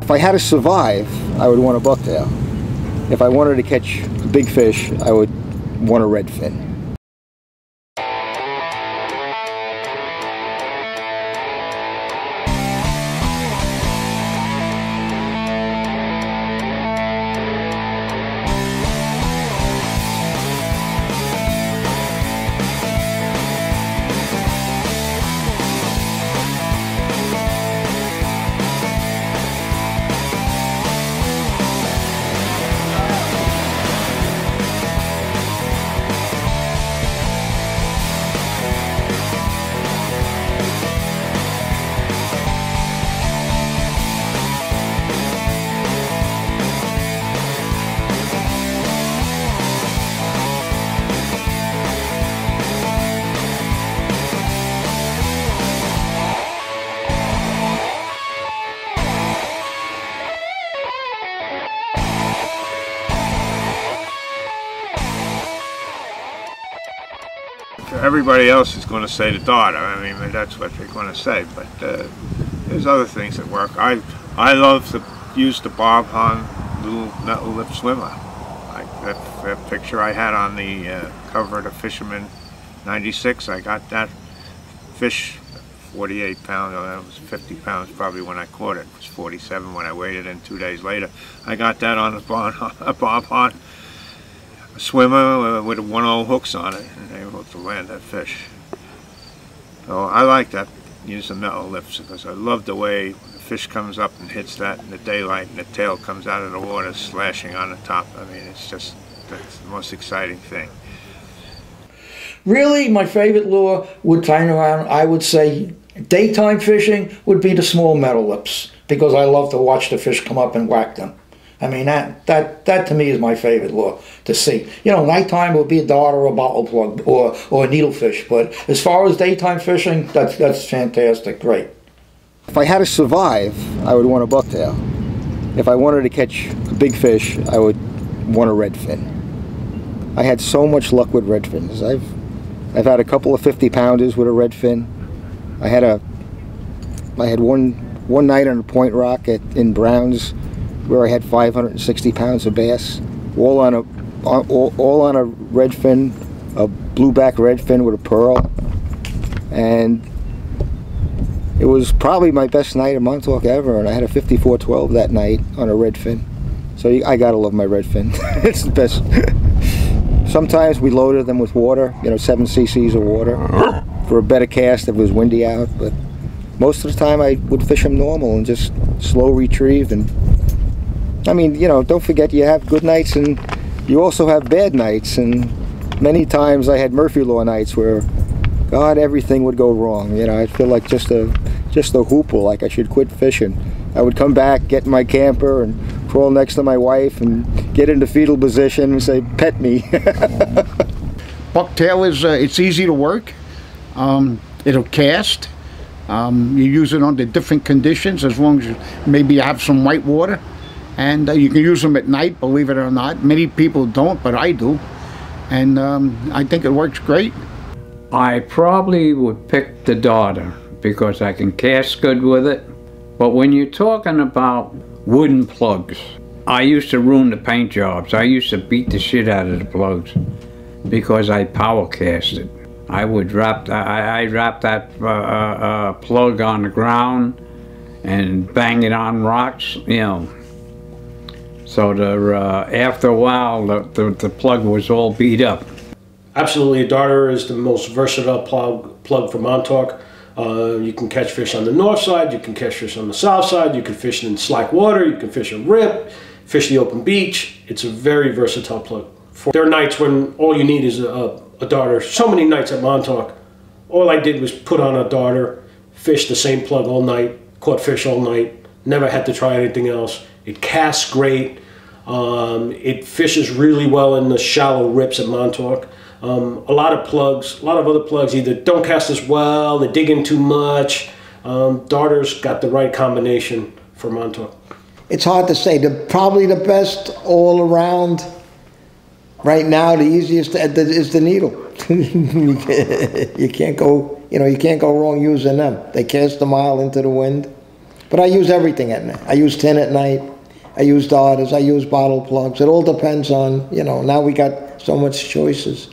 If I had to survive, I would want a bucktail. If I wanted to catch big fish, I would want a redfin. Everybody else is going to say the darter. I mean, that's what they're going to say. But there's other things that work. I love to use the bob on little metal lip swimmer. Like that picture I had on the cover of the Fisherman '96. I got that fish, 48 pounds. That was 50 pounds probably when I caught it. It was 47 when I weighed it in 2 days later. I got that on a bob on. A swimmer with 1/0 hooks on it, and they were able to land that fish. So I like that, use the metal lips, because I love the way the fish comes up and hits that in the daylight and the tail comes out of the water slashing on the top. I mean, it's just, that's the most exciting thing. Really, my favorite lure would turn around, I would say daytime fishing would be the small metal lips, because I love to watch the fish come up and whack them. I mean, that to me is my favorite lure to see. You know, nighttime would be a darter or a bottle plug or a needlefish, but as far as daytime fishing, that's fantastic, great. If I had to survive, I would want a bucktail. If I wanted to catch big fish, I would want a redfin. I had so much luck with redfins. I've had a couple of 50-pounders with a redfin. I had one night on a point rock in Browns, where I had 560 pounds of bass, all on a redfin, a blueback redfin with a pearl, and it was probably my best night in Montauk ever. And I had a 54-12 that night on a redfin. So I gotta love my redfin. It's the best. Sometimes we loaded them with water, you know, 7 cc's of water for a better cast if it was windy out. But most of the time I would fish them normal and just slow retrieve. And I mean, you know, don't forget you have good nights and you also have bad nights, and many times I had Murphy Law nights where, God, everything would go wrong. You know, I'd feel like just a hoople, like I should quit fishing. I would come back, get in my camper, and crawl next to my wife and get into fetal position and say, "Pet me." Bucktail is it's easy to work. It'll cast. You use it under different conditions, as long as maybe you have some white water. And you can use them at night, believe it or not. Many people don't, but I do. And I think it works great. I probably would pick the darter because I can cast good with it. But when you're talking about wooden plugs, I used to ruin the paint jobs. I used to beat the shit out of the plugs because I power casted. I would wrap that plug on the ground and bang it on rocks, you know. So after a while, the plug was all beat up. Absolutely, a darter is the most versatile plug for Montauk. You can catch fish on the north side, you can catch fish on the south side, you can fish in slack water, you can fish a rip, fish the open beach. It's a very versatile plug. There are nights when all you need is a darter. So many nights at Montauk, all I did was put on a darter, fish the same plug all night, caught fish all night, never had to try anything else. It casts great. It fishes really well in the shallow rips at Montauk. A lot of other plugs either don't cast as well, they dig in too much. Darter's got the right combination for Montauk. It's hard to say. Probably the best all around right now, the easiest is the needle. You can't go wrong using them. They cast a mile into the wind. But I use everything at night. I use tin at night. I use darters. I use bottle plugs. It all depends on, you know, now we got so much choices.